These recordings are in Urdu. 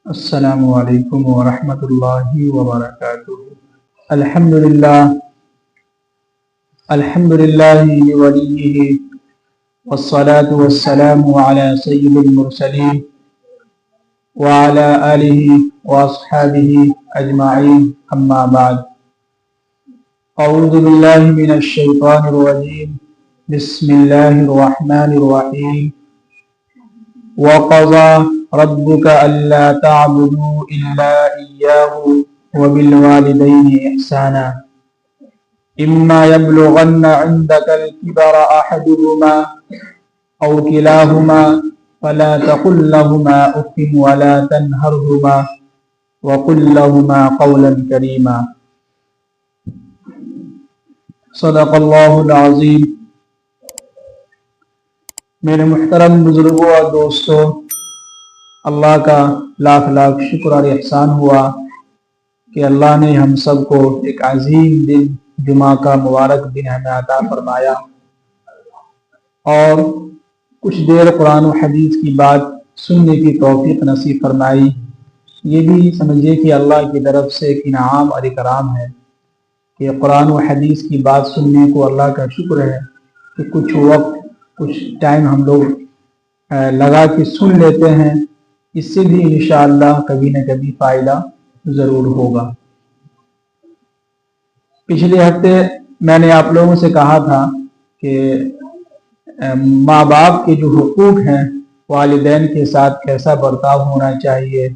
السلام علیکم ورحمۃ اللہ وبرکاتہ۔ الحمد للہ ولیہ والصلاة والسلام علی سید المرسلین وعلی آلہ واصحابہ اجمعین، اما بعد۔ اعوذ باللہ من الشیطان الرجیم، بسم اللہ الرحمن الرحیم۔ وَقَضَى رَبُّكَ أَلَّا تَعْبُدُوا إِلَّا إِيَّاهُ وَبِالْوَالِدَيْنِ إِحْسَانًا إِمَّا يَبْلُغَنَّ عِندَكَ الْكِبَرَ أَحَدُهُمَا أَوْ كِلَاهُمَا فَلَا تَقُل لَّهُمَا أُفٍّ وَلَا تَنْهَرْهُمَا وَقُل لَّهُمَا قَوْلًا كَرِيمًا۔ صدق اللہ العظیم۔ میرے محترم بزرگوں اور دوستوں، اللہ کا لاکھ لاکھ شکر اور احسان ہوا کہ اللہ نے ہم سب کو ایک عظیم دن جمعہ کا مبارک دن ہمیں عطا فرمایا اور کچھ دیر قرآن و حدیث کی بات سننے کی توفیق نصیب فرمائی۔ یہ بھی سمجھیے کہ اللہ کی طرف سے ایک انعام اور اکرام ہے کہ قرآن و حدیث کی بات سننے کو اللہ کا شکر ہے کہ کچھ وقت کچھ ٹائم ہم لوگ لگا کے سن لیتے ہیں، اس سے بھی انشاءاللہ کبھی نہ کبھی فائدہ ضرور ہوگا۔ پچھلے ہفتے میں نے آپ لوگوں سے کہا تھا کہ ماں باپ کے جو حقوق ہیں، والدین کے ساتھ کیسا برتاؤ ہونا چاہیے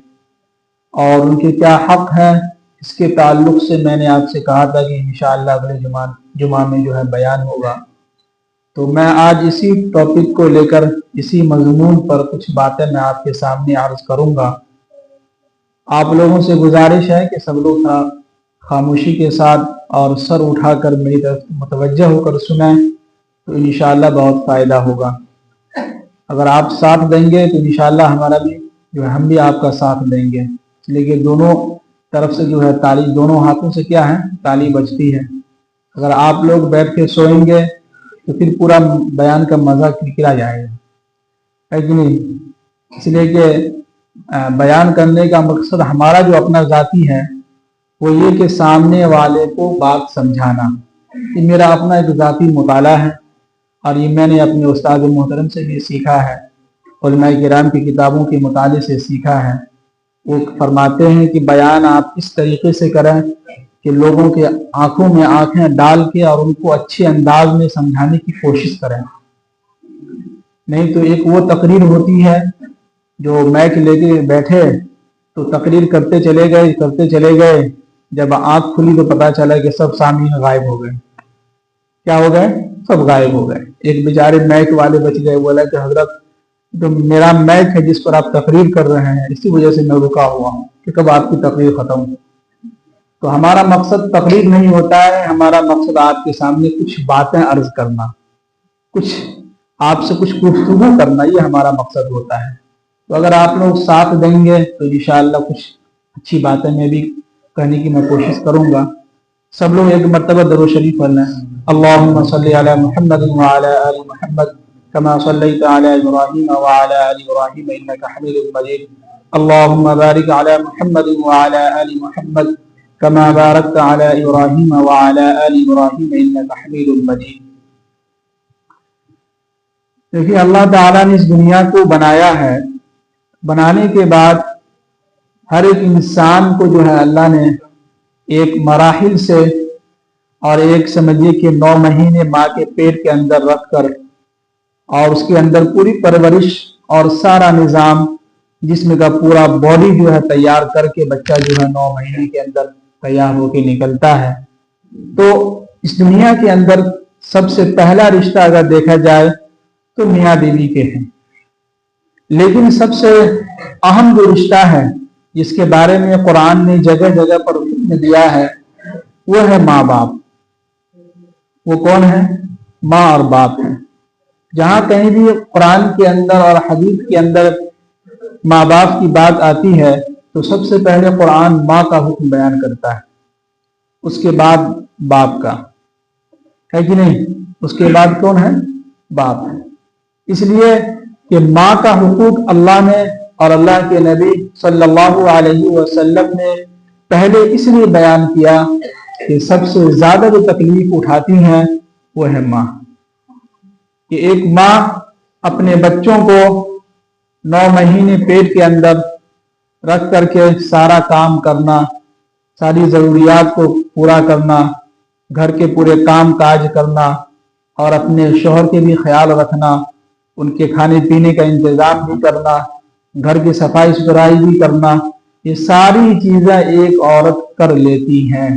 اور ان کے کیا حق ہیں، اس کے تعلق سے میں نے آپ سے کہا تھا کہ انشاءاللہ اگلے جمعہ میں جو ہے بیان ہوگا۔ تو میں آج اسی ٹاپک کو لے کر اسی مضمون پر کچھ باتیں میں آپ کے سامنے عرض کروں گا۔ آپ لوگوں سے گزارش ہے کہ سب لوگ خاموشی کے ساتھ اور سر اٹھا کر میری طرف متوجہ ہو کر سنیں تو انشاءاللہ بہت فائدہ ہوگا۔ اگر آپ ساتھ دیں گے تو انشاءاللہ ہمارا بھی جو ہے ہم بھی آپ کا ساتھ دیں گے، لیکن دونوں طرف سے جو ہے تالی، دونوں ہاتھوں سے کیا ہے تالی بجتی ہے۔ اگر آپ لوگ بیٹھ کے سوئیں گے تو پھر پورا بیان کا مزہ کرکرا جائے گا، ہے کہ نہیں؟ اس لیے کہ بیان کرنے کا مقصد ہمارا جو اپنا ذاتی ہے وہ یہ کہ سامنے والے کو بات سمجھانا۔ یہ میرا اپنا ایک ذاتی مطالعہ ہے اور یہ میں نے اپنے استاد محترم سے بھی سیکھا ہے، علماء کرام کی کتابوں کے مطالعے سے سیکھا ہے۔ وہ فرماتے ہیں کہ بیان آپ اس طریقے سے کریں کہ لوگوں کے آنکھوں میں آنکھیں ڈال کے اور ان کو اچھے انداز میں سمجھانے کی کوشش کریں۔ نہیں تو ایک وہ تقریر ہوتی ہے جو مائک لے کے بیٹھے تو تقریر کرتے چلے گئے، جب آنکھ کھلی تو پتہ چلا کہ سب سامعین غائب ہو گئے۔ کیا ہو گئے؟ سب غائب ہو گئے۔ ایک بیچارے مائک والے بچ گئے، بولا کہ حضرت جو میرا مائک ہے جس پر آپ تقریر کر رہے ہیں اسی وجہ سے میں رکا ہوا ہوں کہ کب آپ کی تقریر ختم ہو۔ تو ہمارا مقصد تقریر نہیں ہوتا ہے، ہمارا مقصد آپ کے سامنے کچھ باتیں عرض کرنا، کچھ آپ سے کچھ گفتگو کرنا، یہ ہمارا مقصد ہوتا ہے۔ تو اگر آپ لوگ ساتھ دیں گے تو انشاءاللہ کچھ اچھی باتیں میں بھی کہنے کی میں کوشش کروں گا۔ سب لوگ ایک مرتبہ درود شریف پڑھنا ہے۔ اللہم صلی علی محمد وعلی آل محمد کما صلیت علی ابراہیم وعلی آل ابراہیم انک حمید مجید۔ اللہم بارک علی محمد وعلی آل محمد کما بارکت علی ابراہیم وعلی آل ابراہیم انک حمید مجید۔ دیکھیے اللہ تعالیٰ نے اس دنیا کو بنایا ہے، بنانے کے بعد ہر ایک انسان کو جو ہے اللہ نے ایک مراحل سے اور ایک سمجھیے کہ 9 مہینے ماں کے پیٹ کے اندر رکھ کر اور اس کے اندر پوری پرورش اور سارا نظام جسم کا پورا باڈی جو ہے تیار کر کے بچہ جو ہے 9 مہینے کے اندر تیار ہو کے نکلتا ہے۔ تو اس دنیا کے اندر سب سے پہلا رشتہ اگر دیکھا جائے تو میاں بیوی کے ہیں، لیکن سب سے اہم جو رشتہ ہے جس کے بارے میں قرآن نے جگہ جگہ پر حکم دیا ہے وہ ہے ماں باپ۔ وہ کون ہے؟ ماں اور باپ ہیں۔ جہاں کہیں بھی قرآن کے اندر اور حدیث کے اندر ماں باپ کی بات آتی ہے تو سب سے پہلے قرآن ماں کا حکم بیان کرتا ہے، اس کے بعد باپ کا، ہے کہ نہیں؟ اس کے بعد کون ہے؟ باپ ہے۔ اس لیے کہ ماں کا حقوق اللہ نے اور اللہ کے نبی صلی اللہ علیہ وسلم نے پہلے اس لیے بیان کیا کہ سب سے زیادہ جو تکلیف اٹھاتی ہیں وہ ہے ماں، کہ ایک ماں اپنے بچوں کو 9 مہینے پیٹ کے اندر رکھ کر کے سارا کام کرنا، ساری ضروریات کو پورا کرنا، گھر کے پورے کام کاج کرنا اور اپنے شوہر کے بھی خیال رکھنا، ان کے کھانے پینے کا انتظام بھی کرنا، گھر کی صفائی ستھرائی بھی کرنا، یہ ساری چیزیں ایک عورت کر لیتی ہیں،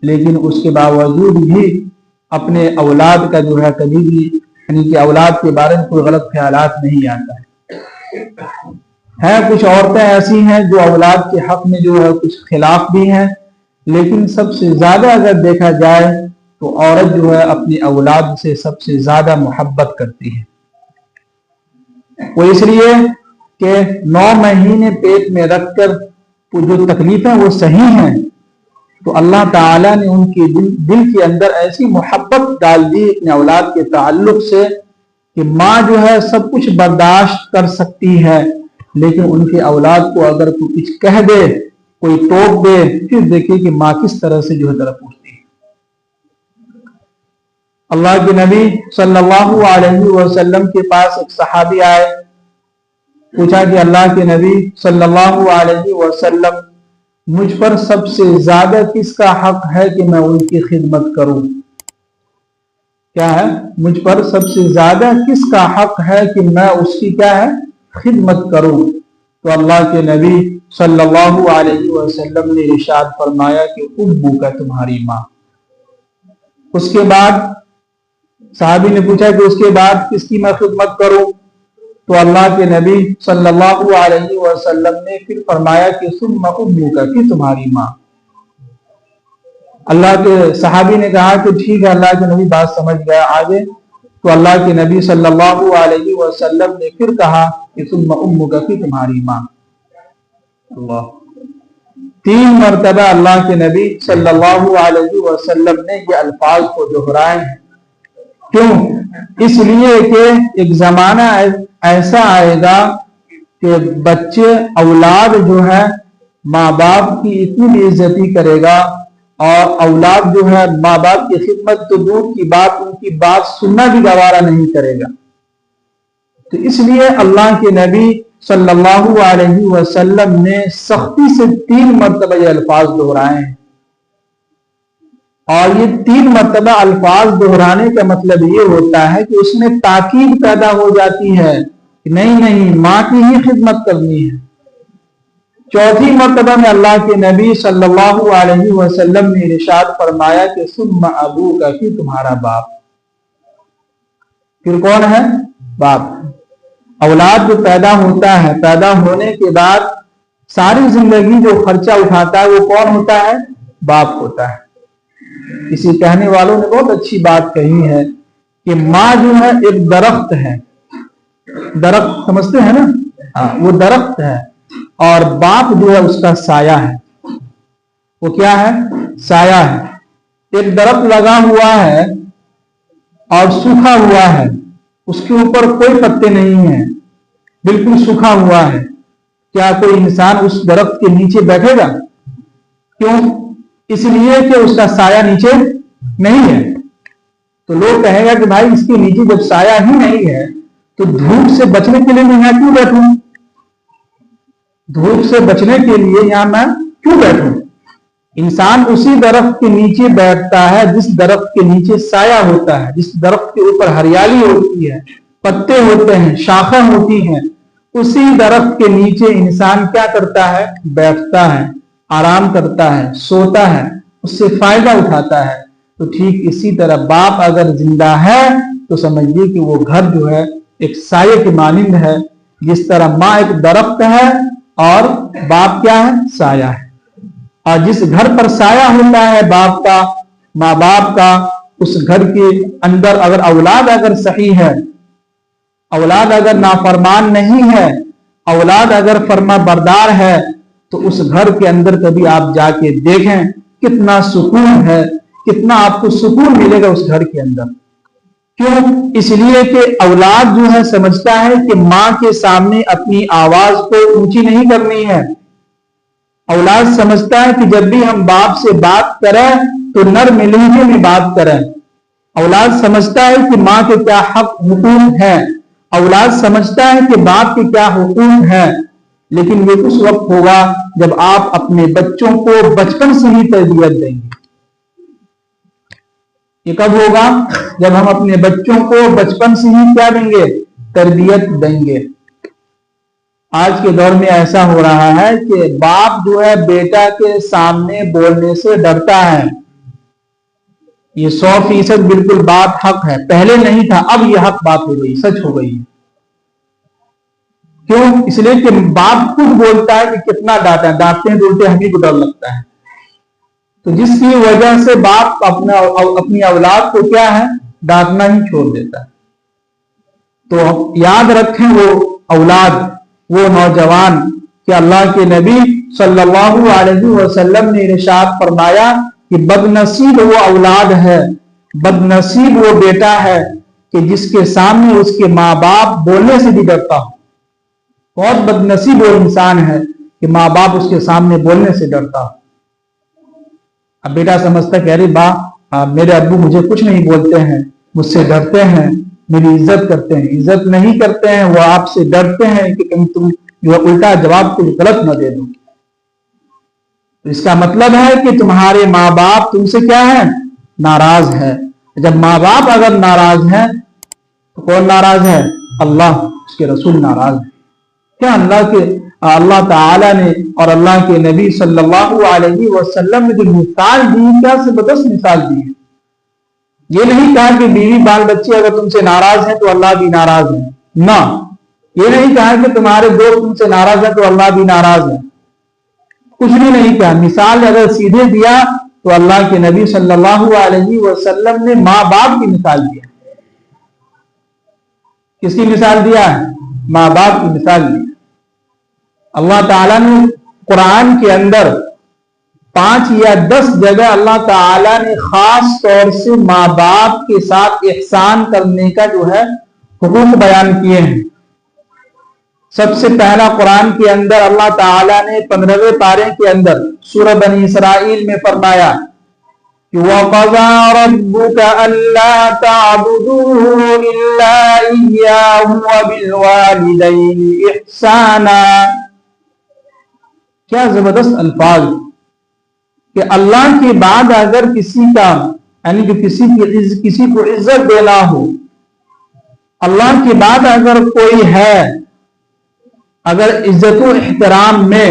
لیکن اس کے باوجود بھی اپنے اولاد کا جو ہے کبھی بھی یعنی کہ اولاد کے بارے میں کوئی غلط خیالات نہیں آتا ہے۔ کچھ عورتیں ایسی ہیں جو اولاد کے حق میں جو ہے کچھ خلاف بھی ہیں، لیکن سب سے زیادہ اگر دیکھا جائے تو عورت جو ہے اپنی اولاد سے سب سے زیادہ محبت کرتی ہے۔ وہ اس لیے کہ 9 مہینے پیٹ میں رکھ کر جو تکلیفیں وہ صحیح ہیں، تو اللہ تعالیٰ نے ان کے دل کے اندر ایسی محبت ڈال دی اپنے اولاد کے تعلق سے کہ ماں جو ہے سب کچھ برداشت کر سکتی ہے، لیکن ان کے اولاد کو اگر کوئی کچھ کہہ دے، کوئی ٹوک دے، پھر دیکھیے کہ ماں کس طرح سے جو ہے طرف اٹھتی ہے۔ اللہ کے نبی صلی اللہ علیہ وسلم کے پاس ایک صحابی آئے، پوچھا کہ اللہ کے نبی صلی اللہ علیہ وسلم مجھ پر سب سے زیادہ کس کا حق ہے کہ میں ان کی خدمت کروں؟ کیا ہے؟ مجھ پر سب سے زیادہ کس کا حق ہے کہ میں اس کی کیا ہے خدمت کروں؟ تو اللہ کے نبی صلی اللہ علیہ وسلم نے ارشاد فرمایا کہ ابو کا تمہاری ماں۔ اس کے بعد صحابی نے پوچھا کہ اس کے بعد کس کی میں خدمت کروں؟ تو اللہ کے نبی صلی اللہ علیہ وسلم نے پھر فرمایا کہ ثم امک، کہ تمہاری ماں۔ اللہ کے صحابی نے کہا کہ ٹھیک ہے اللہ کے نبی بات سمجھ گیا، آگے؟ تو اللہ کے نبی صلی اللہ علیہ وسلم نے پھر کہا کہ ثم امک، کہ تمہاری ماں۔ اللہ 3 مرتبہ اللہ کے نبی صلی اللہ علیہ وسلم نے یہ الفاظ کو دہرائے ہیں۔ کیوں؟ اس لیے کہ ایک زمانہ ایسا آئے گا کہ بچے اولاد جو ہے ماں باپ کی اتنی بے عزتی کرے گا، اور اولاد جو ہے ماں باپ کی خدمت تو دور کی بات، ان کی بات سننا بھی گوارا نہیں کرے گا۔ تو اس لیے اللہ کے نبی صلی اللہ علیہ وسلم نے سختی سے 3 مرتبہ یہ الفاظ دہرائے ہیں، اور یہ 3 مرتبہ الفاظ دہرانے کا مطلب یہ ہوتا ہے کہ اس میں تاکید پیدا ہو جاتی ہے کہ نہیں ماں کی ہی خدمت کرنی ہے۔ 4تھی مرتبہ میں اللہ کے نبی صلی اللہ علیہ وسلم نے ارشاد فرمایا کہ ثم ابوک، کہ تمہارا باپ۔ پھر کون ہے؟ باپ۔ اولاد جو پیدا ہوتا ہے، پیدا ہونے کے بعد ساری زندگی جو خرچہ اٹھاتا ہے وہ کون ہوتا ہے؟ باپ ہوتا ہے۔ کسی کہنے والوں نے بہت اچھی بات کہی ہے کہ ماں جو ہے ایک درخت ہے، درخت سمجھتے ہیں نا؟ وہ درخت ہے، اور باپ جو ہے اس کا سایہ ہے۔ وہ کیا ہے؟ سایہ ہے۔ ایک درخت لگا ہوا ہے اور سوکھا ہوا ہے، اس کے اوپر کوئی پتے نہیں ہیں، بالکل سوکھا ہوا ہے، کیا کوئی انسان اس درخت کے نیچے بیٹھے گا؟ کیوں؟ اس لیے کہ اس کا سایہ نیچے نہیں ہے۔ تو لوگ کہیں گا کہ بھائی اس کے نیچے جب سایہ ہی نہیں ہے تو دھوپ سے بچنے کے لیے میں یہاں کیوں بیٹھوں؟ دھوپ سے بچنے کے لیے یہاں میں کیوں بیٹھوں؟ انسان اسی درخت کے نیچے بیٹھتا ہے جس درخت کے نیچے سایہ ہوتا ہے، جس درخت کے اوپر ہریالی ہوتی ہے، پتے ہوتے ہیں، شاخیں ہوتی ہیں، اسی درخت کے نیچے انسان کیا کرتا ہے؟ بیٹھتا ہے، آرام کرتا ہے، سوتا ہے، اس سے فائدہ اٹھاتا ہے۔ تو ٹھیک اسی طرح باپ اگر زندہ ہے تو سمجھیے کہ وہ گھر جو ہے ایک سایہ کے مانند ہے، جس طرح ماں ایک درخت ہے اور باپ کیا ہے؟ سایہ ہے۔ اور جس گھر پر سایہ ہوتا ہے باپ کا، ماں باپ کا، اس گھر کے اندر اگر اولاد اگر صحیح ہے، اولاد اگر نافرمان نہیں ہے، اولاد اگر فرما بردار ہے، تو اس گھر کے اندر کبھی آپ جا کے دیکھیں کتنا سکون ہے، کتنا آپ کو سکون ملے گا اس گھر کے اندر۔ کیوں؟ اس لیے کہ اولاد جو ہے سمجھتا ہے کہ ماں کے سامنے اپنی آواز کو اونچی نہیں کرنی ہے. اولاد سمجھتا ہے کہ جب بھی ہم باپ سے بات کریں تو نرم لہجے میں بات کریں. اولاد سمجھتا ہے کہ ماں کے کیا حق حقوق ہیں. اولاد سمجھتا ہے کہ باپ کے کیا حقوق ہیں. لیکن یہ اس وقت ہوگا جب آپ اپنے بچوں کو بچپن سے ہی تربیت دیں گے. یہ کب ہوگا؟ جب ہم اپنے بچوں کو بچپن سے ہی کیا دیں گے؟ تربیت دیں گے. آج کے دور میں ایسا ہو رہا ہے کہ باپ جو ہے بیٹا کے سامنے بولنے سے ڈرتا ہے. یہ 100% بالکل بات حق ہے. پہلے نہیں تھا، اب یہ حق بات ہو گئی، سچ ہو گئی. کیوں؟ اس لیے کہ باپ خود بولتا ہے کہ کتنا ڈانٹا ہے، ڈانٹتے ڈولتے ہمیں کو ڈر لگتا ہے. تو جس کی وجہ سے باپ اپنی اولاد کو کیا ہے؟ ڈانٹنا ہی چھوڑ دیتا ہے. تو یاد رکھیں وہ اولاد، وہ نوجوان کہ اللہ کے نبی صلی اللہ علیہ وسلم نے ارشاد فرمایا کہ بد نصیب وہ اولاد ہے، بد نصیب وہ بیٹا ہے کہ جس کے سامنے اس کے ماں باپ بولنے سے بھی ڈرتا ہو. بہت بد نصیب وہ انسان ہے کہ ماں باپ اس کے سامنے بولنے سے ڈرتا ہو. اب بیٹا سمجھتا کہ ارے میرے ابو مجھے کچھ نہیں بولتے ہیں، مجھ سے ڈرتے ہیں، میری عزت کرتے ہیں. عزت نہیں کرتے ہیں، وہ آپ سے ڈرتے ہیں کہ کہیں تم جو الٹا جواب کچھ غلط نہ دے دو. اس کا مطلب ہے کہ تمہارے ماں باپ تم سے کیا ہے؟ ناراض ہے. جب ماں باپ اگر ناراض ہیں تو کون ناراض ہے؟ اللہ، اس کے رسول ناراض ہے. کیا اللہ تعالی نے اور اللہ کے نبی صلی اللہ علیہ وسلم نے جو مثال دی، کیا زبردست مثال دی ہے. یہ نہیں کہا کہ بیوی بال بچے اگر تم سے ناراض ہیں تو اللہ بھی ناراض ہے. نہ، یہ نہیں کہا کہ تمہارے دوست تم سے ناراض ہیں تو اللہ بھی ناراض ہے. کچھ بھی نہیں کہا. مثال اگر سیدھے دیا تو اللہ کے نبی صلی اللہ علیہ وسلم نے ماں باپ کی مثال دیا. کس کی مثال دیا ہے؟ ماں باپ کی مثال دی. اللہ تعالیٰ نے قرآن کے اندر 5 یا 10 جگہ اللہ تعالیٰ نے خاص طور سے ماں باپ کے ساتھ احسان کرنے کا جو ہے حقوق بیان کیے ہیں. سب سے پہلا قرآن کے اندر اللہ تعالیٰ نے 15ویں پارے کے اندر سورہ بنی اسرائیل میں فرمایا وَقَضَى رَبُّكَ أَلَّا تَعْبُدُوا إِلَّا إِيَّاهُ وَبِالْوَالِدَيْنِ إِحْسَانًا. کیا زبردست الفاظ کہ اللہ کے بعد اگر کسی کا یعنی کہ کسی کو عزت دینا ہو، اللہ کے بعد اگر کوئی ہے اگر عزت و احترام میں،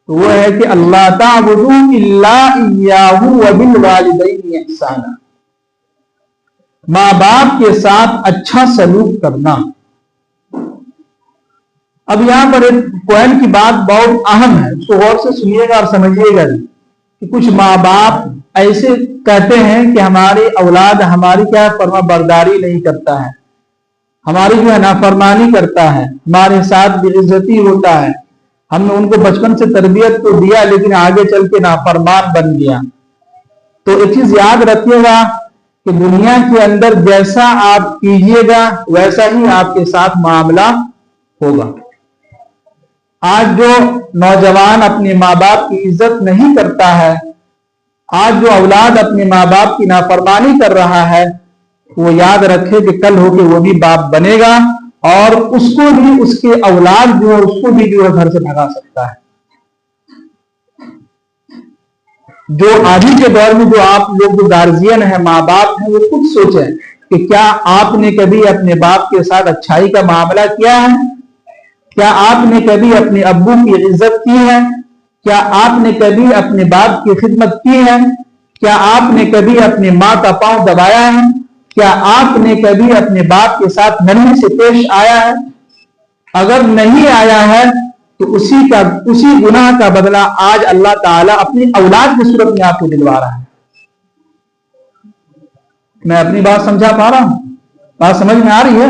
تو وہ ہے کہ اللہ تعبدوا الا اياه وبالوالدين احسانا، ماں باپ کے ساتھ اچھا سلوک کرنا. اب یہاں پر ایک پوائنٹ کی بات بہت اہم ہے، اس کو غور سے سنیے گا اور سمجھیے گا کہ کچھ ماں باپ ایسے کہتے ہیں کہ ہماری اولاد ہماری کیا فرما برداری نہیں کرتا ہے، ہماری جو ہے نافرمانی کرتا ہے، ہمارے ساتھ بے عزتی ہوتا ہے، ہم نے ان کو بچپن سے تربیت تو دیا لیکن آگے چل کے نافرمان بن گیا. تو ایک چیز یاد رکھیے گا کہ دنیا کے اندر جیسا آپ کیجیے گا ویسا ہی آپ کے ساتھ معاملہ ہوگا. آج جو نوجوان اپنے ماں باپ کی عزت نہیں کرتا ہے، آج جو اولاد اپنے ماں باپ کی نافرمانی کر رہا ہے، وہ یاد رکھے کہ کل ہو کے وہ بھی باپ بنے گا اور اس کو بھی اس کے اولاد جو ہے اس کو بھی جو ہے گھر سے بھگا سکتا ہے. جو آج کے دور میں جو آپ لوگ جو گارجین ہیں، ماں باپ ہیں، وہ خود سوچیں کہ کیا آپ نے کبھی اپنے باپ کے ساتھ اچھائی کا معاملہ کیا ہے؟ کیا آپ نے کبھی اپنے ابو کی عزت کی ہے؟ کیا آپ نے کبھی اپنے باپ کی خدمت کی ہے؟ کیا آپ نے کبھی اپنے ماں کا پاؤں دبایا ہے؟ کیا آپ نے کبھی اپنے باپ کے ساتھ نرمی سے پیش آیا ہے؟ اگر نہیں آیا ہے تو اسی گناہ کا بدلہ آج اللہ تعالیٰ اپنی اولاد کی صورت میں آپ کو دلوا رہا ہے. میں اپنی بات سمجھا پا رہا ہوں؟ بات سمجھ میں آ رہی ہے؟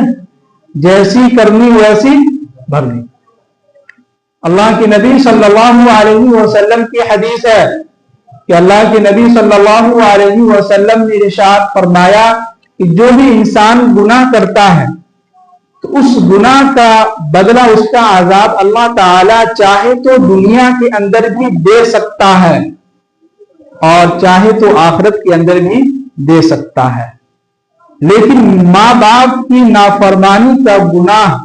جیسی کرنی ویسی بھرنی. اللہ کے نبی صلی اللہ علیہ وسلم کی حدیث ہے کہ اللہ کے نبی صلی اللہ علیہ وسلم نے ارشاد فرمایا کہ جو بھی انسان گناہ کرتا ہے تو اس گناہ کا بدلہ، اس کا عذاب اللہ تعالی چاہے تو دنیا کے اندر بھی دے سکتا ہے اور چاہے تو آخرت کے اندر بھی دے سکتا ہے. لیکن ماں باپ کی نافرمانی کا گناہ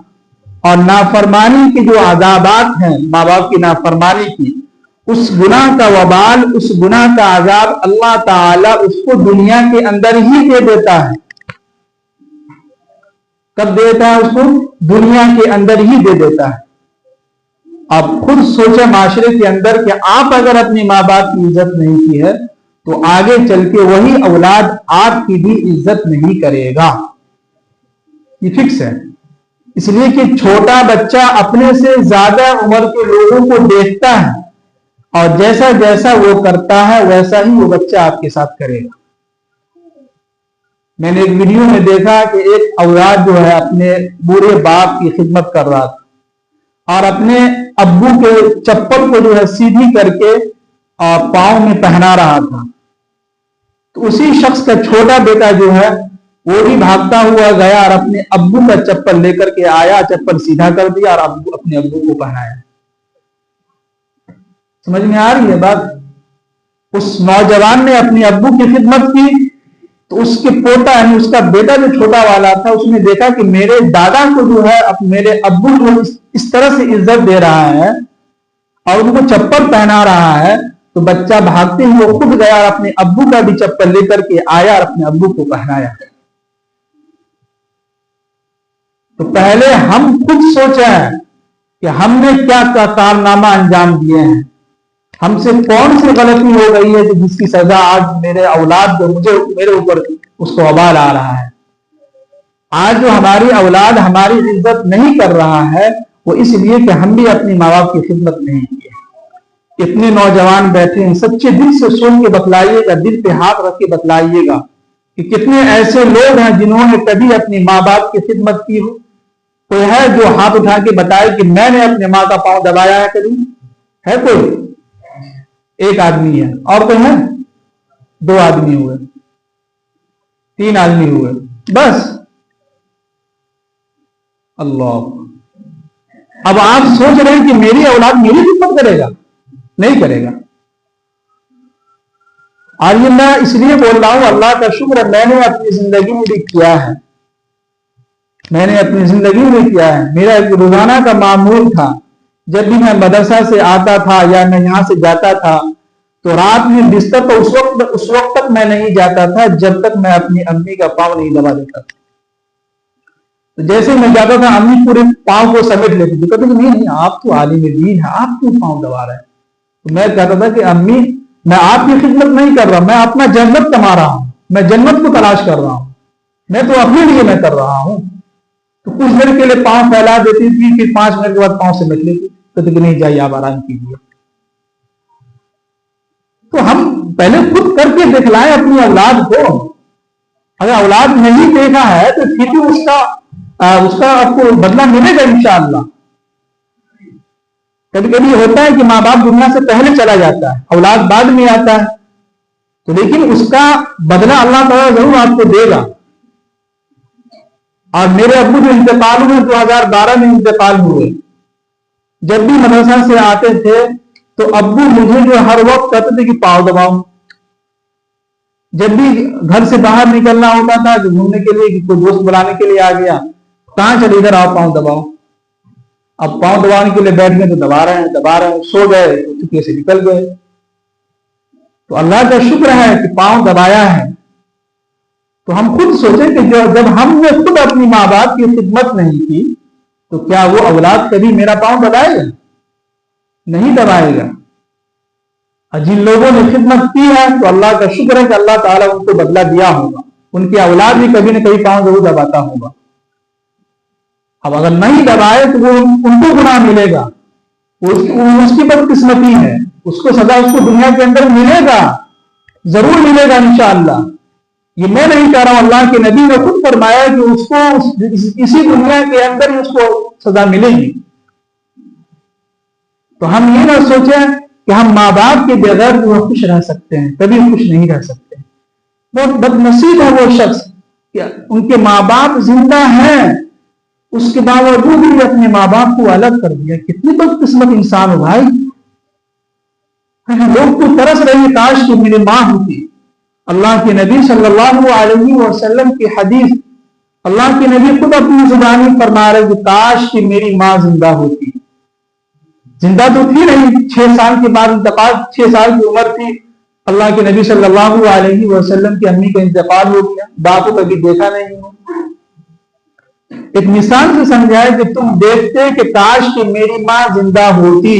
اور نافرمانی کے جو عذابات ہیں ماں باپ کی نافرمانی کی، اس گناہ کا وبال، اس گناہ کا عذاب اللہ تعالی اس کو دنیا کے اندر ہی دے دیتا ہے. کب دیتا ہے؟ اس کو دنیا کے اندر ہی دے دیتا ہے. آپ خود سوچیں معاشرے کے اندر کہ آپ اگر اپنی ماں باپ کی عزت نہیں کی ہے تو آگے چل کے وہی اولاد آپ کی بھی عزت نہیں کرے گا. یہ فکس ہے. اس لیے کہ چھوٹا بچہ اپنے سے زیادہ عمر کے لوگوں کو دیکھتا ہے اور جیسا جیسا وہ کرتا ہے ویسا ہی وہ بچہ آپ کے ساتھ کرے گا. میں نے ایک ویڈیو میں دیکھا کہ ایک اولاد جو ہے اپنے بوڑھے باپ کی خدمت کر رہا تھا اور اپنے ابو کے چپل کو جو ہے سیدھی کر کے پاؤں میں پہنا رہا تھا. تو اسی شخص کا چھوٹا بیٹا جو ہے وہ بھی بھاگتا ہوا گیا اور اپنے ابو کا چپل لے کر کے آیا، چپل سیدھا کر دیا اور اپنے ابو کو پہنایا. سمجھ میں آ رہی ہے بات؟ اس نوجوان نے اپنے ابو کی خدمت کی تو اس کے پوتا یعنی اس کا بیٹا جو چھوٹا والا تھا اس نے دیکھا کہ میرے دادا کو جو ہے میرے ابو کو اس طرح سے عزت دے رہا ہے اور ان کو چپل پہنا رہا ہے، تو بچہ بھاگتے ہوئے خود گیا اور اپنے ابو کا بھی چپل لے کر کے آیا اور اپنے ابو کو پہنایا. تو پہلے ہم خود سوچیں کہ ہم نے کیا کارنامہ انجام دیے ہیں، ہم سے کون سی غلطی ہو گئی ہے کہ جس کی سزا آج میرے اولاد جو میرے اوپر اس کو وبال آ رہا ہے. آج جو ہماری اولاد ہماری عزت نہیں کر رہا ہے وہ اس لیے کہ ہم بھی اپنی ماں باپ کی خدمت نہیں کی. اتنے نوجوان بیٹھے ہیں، سچے دل سے سن کے بتلائیے گا، دل پہ ہاتھ رکھ کے بتلائیے گا کہ کتنے ایسے لوگ ہیں جنہوں نے کبھی اپنی ماں باپ کی خدمت کی ہو. کوئی ہے جو ہاتھ اٹھا کے بتائے کہ میں نے اپنے ماں کا پاؤں دبایا ہے کبھی؟ ہے کوئی؟ ایک آدمی ہے. اور کوئی ہے؟ 2 آدمی ہوئے، 3 آدمی ہوئے، بس. اللہ. اب آپ سوچ رہے ہیں کہ میری اولاد میری خدمت کرے گا؟ نہیں کرے گا. اور یہ میں اس لیے بول رہا ہوں، اللہ کا شکر ہے میں نے اپنی زندگی میں بھی کیا ہے. میں نے اپنی زندگی میں کیا ہے. میرا ایک روزانہ کا معمول تھا، جب بھی میں مدرسہ سے آتا تھا یا میں یہاں سے جاتا تھا تو رات میں بستر پر اس وقت تک میں نہیں جاتا تھا جب تک میں اپنی امی کا پاؤں نہیں دبا دیتا تھا. تو جیسے میں جاتا تھا امی پورے پاؤں کو سمیٹ لیتی تھی، کہتے کہ نہیں آپ تو عالم دین ہے، آپ کیوں پاؤں دبا رہے ہیں؟ تو میں کہتا تھا کہ امی میں آپ کی خدمت نہیں کر رہا، میں اپنا جنت کما رہا ہوں، میں جنت کو تلاش کر رہا ہوں، میں تو اپنے لیے میں کر رہا ہوں. تو کچھ دیر کے لیے پاؤں پھیلا دیتی تھی، پھر 5 منٹ کے بعد پاؤں سے مٹ لیتی، کہتے کہ نہیں جائیے آپ آرام کیجیے. تو ہم پہلے خود کر کے دکھلائیں اپنی اولاد کو. اگر اولاد نہیں دیکھا ہے تو پھر بھی اس کا آپ کو بدلہ ملے گا انشاءاللہ. کبھی کبھی ہوتا ہے کہ ماں باپ دنیا سے پہلے چلا جاتا ہے، اولاد بعد میں آتا ہے، تو لیکن اس کا بدلہ اللہ تعالیٰ ضرور آپ کو دے گا. اور میرے ابو جو انتقال ہوئے 2012 میں انتقال ہوئے، جب بھی مدرسہ سے آتے تھے تو ابو مجھے جو ہر وقت کہتے تھے کہ پاؤں دباؤ. جب بھی گھر سے باہر نکلنا ہوتا تھا کہ گھومنے کے لیے کوئی دوست بلانے کے لیے آ گیا، کہاں چلے ادھر آؤ پاؤں دباؤ. اب پاؤں دبانے کے لیے بیٹھ گئے تو دبا رہے ہیں، سو گئے تو چپکے سے نکل گئے. تو اللہ کا شکر ہے کہ پاؤں دبایا ہے. تو ہم خود سوچیں کہ جب ہم نے خود اپنی ماں باپ کی خدمت نہیں کی تو کیا وہ اولاد کبھی میرا پاؤں دبائے گا؟ نہیں دبائے گا. اور جن لوگوں نے خدمت کی ہے تو اللہ کا شکر ہے کہ اللہ تعالیٰ ان کو بدلہ دیا ہوگا، ان کی اولاد بھی کبھی نہ کبھی پاؤں ضرور دباتا ہوگا. اب اگر نہیں دبائے تو وہ ان کو گناہ ملے گا، اس کی بدقسمتی ہے، اس کو سزا اس کو دنیا کے اندر ملے گا، ضرور ملے گا انشاءاللہ. یہ میں نہیں کہہ رہا ہوں، اللہ کے نبی نے خود فرمایا کہ اس کو اسی دنیا کے اندر ہی اس کو سزا ملے گی. تو ہم یہ نہ سوچیں کہ ہم ماں باپ کے بغیر وہ خوش رہ سکتے ہیں، کبھی خوش نہیں رہ سکتے. بہت بد نصیب ہے وہ شخص کہ ان کے ماں باپ زندہ ہیں، اس کے باوجود بھی اپنے ماں باپ کو الگ کر دیا. کتنی بدقسمت انسان ہو بھائی. لوگ تو ترس رہے ہیں کاش کہ میری ماں ہوتی. اللہ کے نبی صلی اللہ علیہ وسلم کی حدیث، اللہ کے نبی خود اپنی زبانی فرما رہے کہ کاش کہ میری ماں زندہ ہوتی. زندہ تو تھی نہیں، 6 سال کے بعد انتقال، 6 سال کی عمر تھی. اللہ کے نبی صلی اللہ علیہ وسلم کی امی کا انتقال ہو گیا، باپ کو کبھی دیکھا نہیں. ایک مثال سے سمجھائے کہ تم دیکھتے کہ کاش کہ میری ماں زندہ ہوتی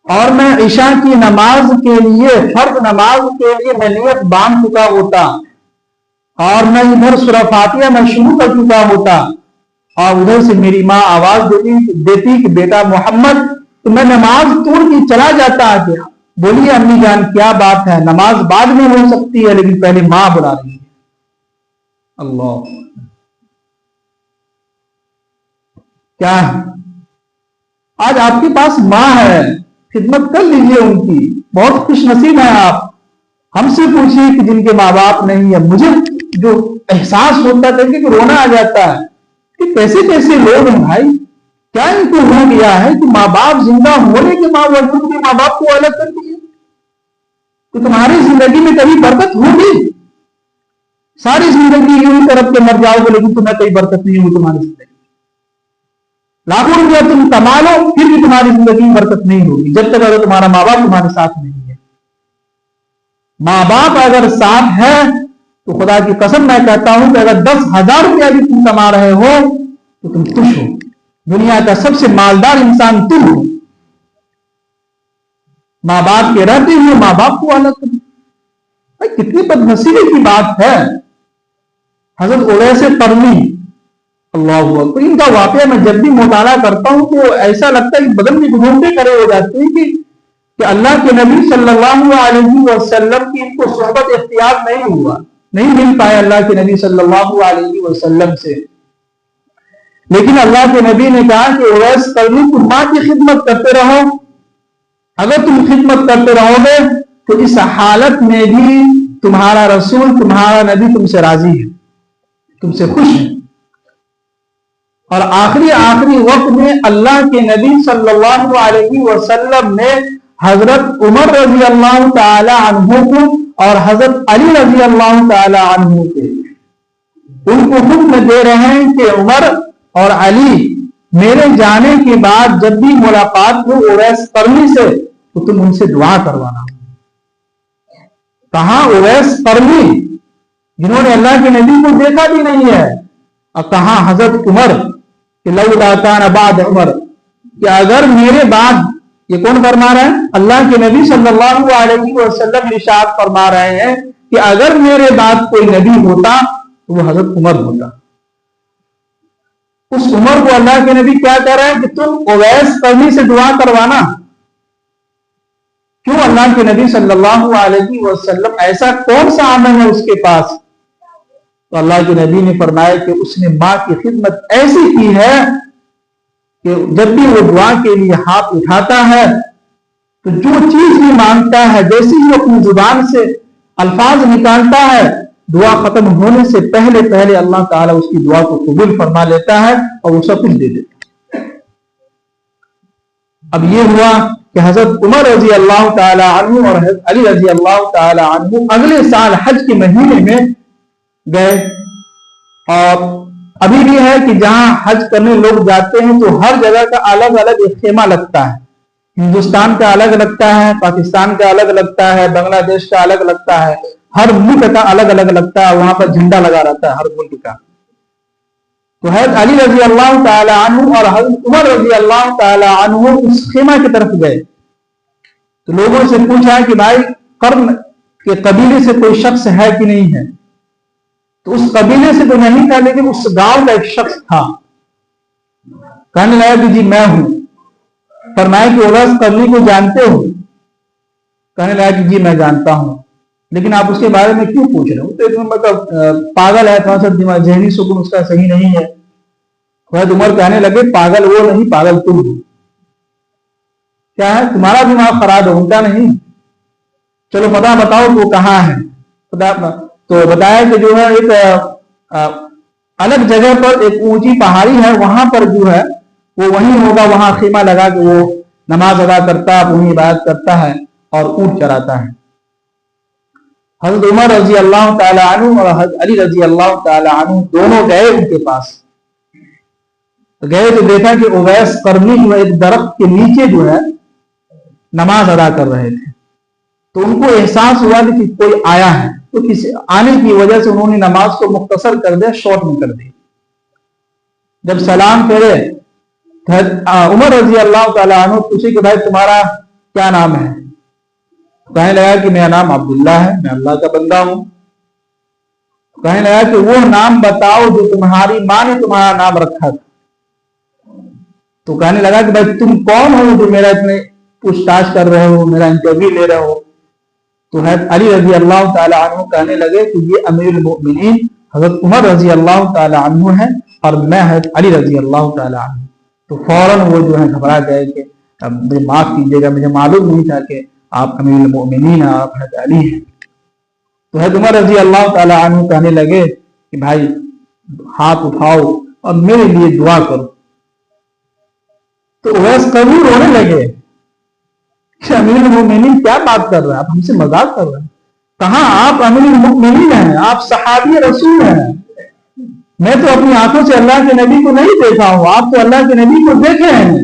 اور میں عشاء کی نماز کے لیے، فرض نماز کے لیے میں نیت باندھ چکا ہوتا اور میں ادھر سورہ فاتحہ میں شروع کر چکا ہوتا اور ادھر سے میری ماں آواز دیتی کہ بیٹا محمد، تو میں نماز توڑ کے چلا جاتا. بولیے امی جان کیا بات ہے، نماز بعد میں ہو سکتی ہے لیکن پہلے ماں بلا رہی ہے. اللہ کیا ہے؟ آج آپ کے پاس ماں ہے، خدمت کر لیجئے ان کی، بہت خوش نصیب ہیں آپ. ہم سے پوچھیے کہ جن کے ماں باپ نہیں ہے، مجھے جو احساس ہوتا تھا کہ رونا آ جاتا ہے کہ کیسے کیسے لوگ ہیں بھائی. کیا ان کو ہو گیا ہے کہ ماں باپ زندہ ہونے کے باوجود بھی ماں باپ کو الگ کر دیے؟ تو تمہاری زندگی میں کبھی برکت ہوگی؟ ساری زندگی یوں طرف کے مر جاؤ گے لیکن تمہیں کوئی برکت نہیں ہوگی. تمہاری زندگی لاکھوں روپیہ تم کما لو پھر بھی تمہاری زندگی میں برکت نہیں ہوگی جب تک اگر تمہارا ماں باپ تمہارے ساتھ نہیں ہے. ماں باپ اگر ساتھ ہے تو خدا کی قسم میں کہتا ہوں کہ اگر 10,000 روپیہ بھی تم کما رہے ہو تو تم خوش ہو. دنیا کا سب سے مالدار انسان تم ہو. ماں باپ کے رہتے ہوئے ماں باپ کو الگ کر، کتنی بدنصیبی کی بات ہے. حضرت اویس قرنی، اللہ اکبر، ان کا واقعہ میں جب بھی مطالعہ کرتا ہوں تو ایسا لگتا ہے کہ بدن میں گھومتے کھڑے ہو جاتے ہیں کہ اللہ کے نبی صلی اللہ علیہ وسلم کی ان کو صحبت اختیار نہیں ہوا، نہیں مل پائے اللہ کے نبی صلی اللہ علیہ وسلم سے. لیکن اللہ کے نبی نے کہا کہ اویس قرنی تم ماں کی خدمت کرتے رہو. اگر تم خدمت کرتے رہو گے تو اس حالت میں بھی تمہارا رسول، تمہارا نبی تم سے راضی ہے، تم سے خوش ہے. اور آخری وقت میں اللہ کے نبی صلی اللہ علیہ وسلم نے حضرت عمر رضی اللہ تعالی عنہ کو اور حضرت علی رضی اللہ تعالی عنہ کے ان کو حکم دے رہے ہیں کہ عمر اور علی میرے جانے کے بعد جب بھی ملاقات ہو اویس قرنی سے تو تم ان سے دعا کروانا. کہاں اویس قرنی جنہوں نے اللہ کے نبی کو دیکھا بھی نہیں ہے، اور کہاں حضرت عمر کہ لولا کان بعد عمر، کہ اگر میرے بعد، یہ کون فرما رہے ہیں؟ اللہ کے نبی صلی اللہ علیہ وسلم ارشاد فرما رہے ہیں کہ اگر میرے بعد کوئی نبی ہوتا تو وہ حضرت عمر ہوتا. اس عمر کو اللہ کے نبی کیا کہہ رہے ہیں کہ تم اویس قرنی سے دعا کروانا. کیوں؟ اللہ کے نبی صلی اللہ علیہ وسلم ایسا کون سا عمل ہے اس کے پاس؟ تو اللہ کے نبی نے فرمایا کہ اس نے ماں کی خدمت ایسی کی ہے کہ جب بھی وہ دعا کے لیے ہاتھ اٹھاتا ہے تو جو چیز بھی مانگتا ہے، جیسے ہی اپنی زبان سے الفاظ نکالتا ہے، دعا ختم ہونے سے پہلے اللہ تعالیٰ اس کی دعا کو قبول فرما لیتا ہے اور وہ سب کچھ دے دیتا ہے. اب یہ ہوا کہ حضرت عمر رضی اللہ تعالی عنہ اور حضرت علی رضی اللہ تعالی عنہ اگلے سال حج کے مہینے میں گئے. اور ابھی بھی ہے کہ جہاں حج کرنے لوگ جاتے ہیں تو ہر جگہ کا الگ الگ ایک خیمہ لگتا ہے. ہندوستان کا الگ لگتا ہے، پاکستان کا الگ لگتا ہے، بنگلہ دیش کا الگ لگتا ہے، ہر ملک کا الگ الگ لگتا ہے. وہاں پر جھنڈا لگا رہتا ہے ہر ملک کا. تو حضرت علی رضی اللہ تعالی عنہ اور حضرت عمر رضی اللہ تعالی عنہ اس خیمہ کی طرف گئے تو لوگوں سے پوچھا کہ بھائی قرن کے قبیلے سے کوئی شخص ہے کہ نہیں ہے؟ تو اس قبیلے سے تو نہیں تھا لیکن اس گاؤں کا ایک شخص تھا. کہنے لگا کہ جی میں ہوں. فرمایا کہ اویس قرنی کو جانتے ہو؟ کہنے لگا کہ جی میں جانتا ہوں. لیکن آپ اس کے بارے میں کیوں پوچھ رہے ہو؟ تو ایک مطلب پاگل ہے، تھوڑا سا ذہنی سکون اس کا صحیح نہیں ہے. حضرت عمر کہنے لگے پاگل وہ نہیں، پاگل تم ہو. کیا ہے؟ تمہارا دماغ خراب ہے، ان کا نہیں. چلو پتہ بتاؤ وہ کہاں ہے. تو بتایا کہ جو ہے ایک الگ جگہ پر ایک اونچی پہاڑی ہے، وہاں پر جو ہے وہ وہیں ہوگا، وہاں خیمہ لگا کے وہ نماز ادا کرتا ہے، وہیں عبادت کرتا ہے اور اونٹ چراتا ہے۔ حضرت عمر رضی اللہ تعالی عنہ اور حضرت علی رضی اللہ تعالی عنہ دونوں گئے ان کے پاس، گئے تو دیکھا کہ اویس قرنی جو ایک درخت کے نیچے جو ہے نماز ادا کر رہے تھے، تو ان کو احساس ہوا کہ کوئی آیا ہے، تو کسی آنے کی وجہ سے انہوں نے نماز کو مختصر کر دیا، شارٹ میں کر دی۔ جب سلام پھیرے عمر رضی اللہ تعالیٰ عنہ پوچھے کہ بھائی تمہارا کیا نام ہے؟ کہنے لگا کہ میرا نام عبداللہ ہے، میں اللہ کا بندہ ہوں۔ کہنے لگا کہ وہ نام بتاؤ جو تمہاری ماں نے تمہارا نام رکھا تھا۔ تو کہنے لگا کہ بھائی تم کون ہو جو میرا اتنے پوچھ تاچھ کر رہے ہو، میرا انٹرویو لے رہے ہو؟ تو حضرت علی رضی اللہ تعالیٰ عنہ کہنے لگے کہ یہ امیر المؤمنین حضرت عمر رضی اللہ تعالیٰ عنہ ہے اور میں حضرت علی رضی اللہ تعالیٰ عنہ۔ تو فوراً وہ جو ہے گھبرا گئے کہ مجھے معاف کیجیے گا، مجھے معلوم نہیں تھا کہ آپ امیر المؤمنین ہیں، آپ حضرت علی ہیں۔ تو حضرت عمر رضی اللہ تعالیٰ عنہ کہنے لگے کہ بھائی ہاتھ اٹھاؤ اور میرے لیے دعا کرو۔ تو اویس قرنی رونے لگے کہ امیر المؤمنین کیا بات کر رہے ہیں، آپ ہم سے مذاق کر رہے ہیں؟ کہاں آپ امیر المؤمنین ہیں، آپ صحابی رسول ہیں، میں تو اپنی آنکھوں سے اللہ کے نبی کو نہیں دیکھا ہوں، آپ تو اللہ کے نبی کو دیکھے ہیں،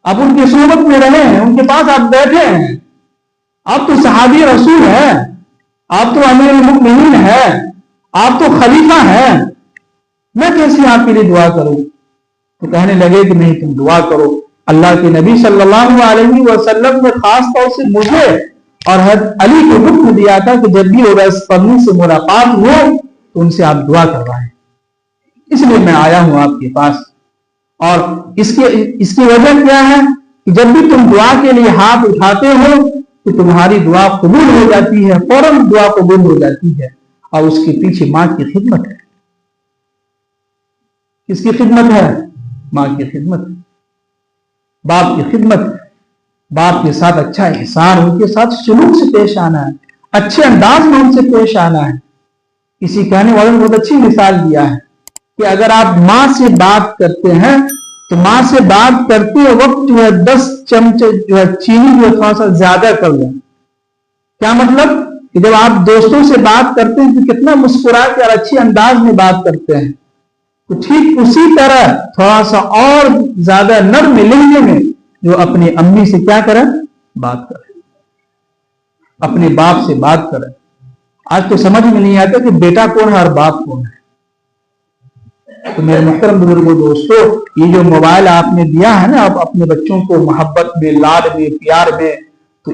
آپ ان کی صحبت میں رہے ہیں، ان کے پاس آپ بیٹھے ہیں، آپ تو صحابی رسول ہیں، آپ تو امیر المؤمنین ہیں، آپ تو خلیفہ ہیں، میں کیسے آپ کے لیے دعا کروں؟ تو کہنے لگے کہ نہیں تم دعا کرو۔ اللہ کے نبی صلی اللہ علیہ وسلم نے خاص طور سے مجھے اور حضرت علی کو حکم دیا تھا کہ جب بھی اویس قرنی سے ملاقات ہو تو ان سے آپ دعا کروائیں، اس لیے میں آیا ہوں آپ کے پاس۔ اور اس کی وجہ کیا ہے کہ جب بھی تم دعا کے لیے ہاتھ اٹھاتے ہو تو تمہاری دعا قبول ہو جاتی ہے، فوراً دعا قبول ہو جاتی ہے، اور اس کے پیچھے ماں کی خدمت ہے۔ کس کی خدمت ہے؟ ماں کی خدمت، باپ کی خدمت، باپ کے ساتھ اچھا احسان، ان کے ساتھ سلوک سے پیش آنا ہے، اچھے انداز میں ان سے پیش آنا ہے۔ کسی کہنے والے نے بہت اچھی مثال دیا ہے کہ اگر آپ ماں سے بات کرتے ہیں تو ماں سے بات کرتے وقت جو ہے 10 چمچے جو ہے چینی جو تھوڑا سا زیادہ کر لیں۔ کیا مطلب کہ جب آپ دوستوں سے بات کرتے ہیں تو کتنا مسکرا کے اور اچھے انداز میں بات کرتے ہیں، تو ٹھیک اسی طرح تھوڑا سا اور زیادہ نرم لہجے میں جو اپنی امی سے کیا کریں، بات کریں، اپنے باپ سے بات کریں۔ آج تو سمجھ میں نہیں آتا کہ بیٹا کون ہے اور باپ کون ہے۔ تو میرے محترم بزرگوں، دوستو، یہ جو موبائل آپ نے دیا ہے نا، آپ اپنے بچوں کو محبت میں، لاڈ میں، پیار میں، تو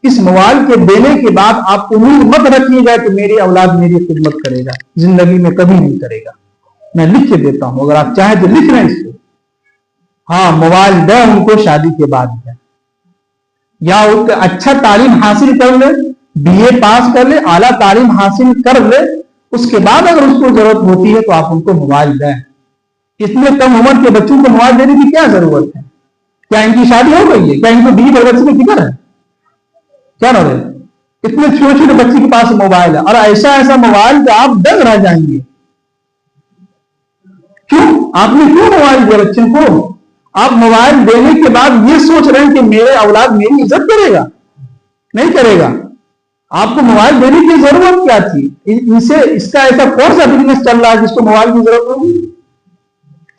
اس موبائل کے دینے کے بعد آپ امید مت رکھیے گا کہ میری اولاد میری خدمت کرے گا، زندگی میں کبھی نہیں کرے گا۔ میں لکھ کے دیتا ہوں، اگر آپ چاہیں تو لکھ لیں اس کو۔ ہاں، موبائل دیں ان کو شادی کے بعد دیں، یا ان کا اچھا تعلیم حاصل کر لے، بی اے پاس کر لے، اعلیٰ تعلیم حاصل کر لے، اس کے بعد اگر اس کو ضرورت ہوتی ہے تو آپ ان کو موبائل دیں۔ اتنے کم عمر کے بچوں کو موبائل دینے کی کیا ضرورت ہے؟ کیا ان کی شادی ہو گئی ہے؟ کیا ان کو بیوی بچے کی فکر ہے؟ کیا نہ رہے؟ اتنے چھوٹے چھوٹے بچے کے پاس موبائل ہے، اور ایسا موبائل کہ آپ دنگ رہ جائیں گے۔ کیوں آپ نے کیوں موبائل دیا بچے کو؟ آپ موبائل دینے کے بعد یہ سوچ رہے ہیں کہ میرے اولاد میری عزت کرے گا؟ نہیں کرے گا۔ آپ کو موبائل دینے کی ضرورت کیا تھی؟ اس کا ایسا کون سا بزنس چل رہا ہے جس کو موبائل کی ضرورت ہوگی؟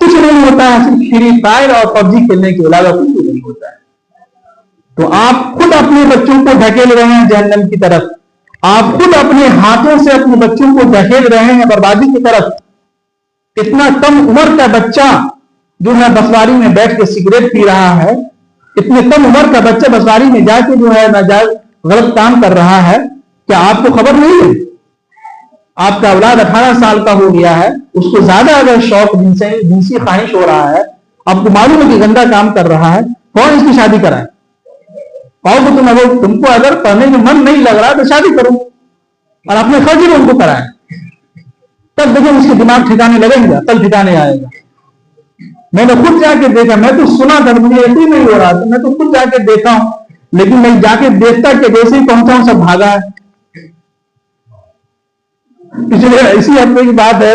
کچھ نہیں ہوتا ہے، صرف فری فائر اور پبجی کھیلنے کے علاوہ کچھ نہیں ہوتا ہے۔ تو آپ خود اپنے بچوں کو دھکیل رہے ہیں جہنم کی طرف، آپ خود اپنے ہاتھوں سے اپنے بچوں کو دھکیل رہے ہیں بربادی کی طرف۔ اتنا کم عمر کا بچہ جو ہے بسواری میں بیٹھ کے سگریٹ پی رہا ہے، اتنے کم عمر کا بچہ بسواری میں جا کے جو ہے ناجائز غلط کام کر رہا ہے، کیا آپ کو خبر نہیں ہے؟ آپ کا اولاد 18 سال کا ہو گیا ہے، اس کو زیادہ اگر شوق جنسی خواہش ہو رہا ہے، آپ کو معلوم ہے کہ گندا کام کر رہا ہے، کون اس کی شادی کرائے؟ کہو کہ تم کو اگر پڑھنے میں من نہیں لگ رہا تو شادی کرو اور اپنے خرچے میں ان کو کرائے، تب دیکھیں اس کے دماغ ٹھکانے لگیں گے، کل ٹھکانے آئے گا۔ میں نے خود جا کے دیکھا، میں تو سنا تھا، مجھے یقین نہیں ہو رہا تھا، میں تو خود جا کے دیکھا ہوں، لیکن میں جا کے دیکھتا کہ جیسے ہی پہنچا ہوں سب بھاگا ہے۔ پچھلے اسی ہفتے کی بات ہے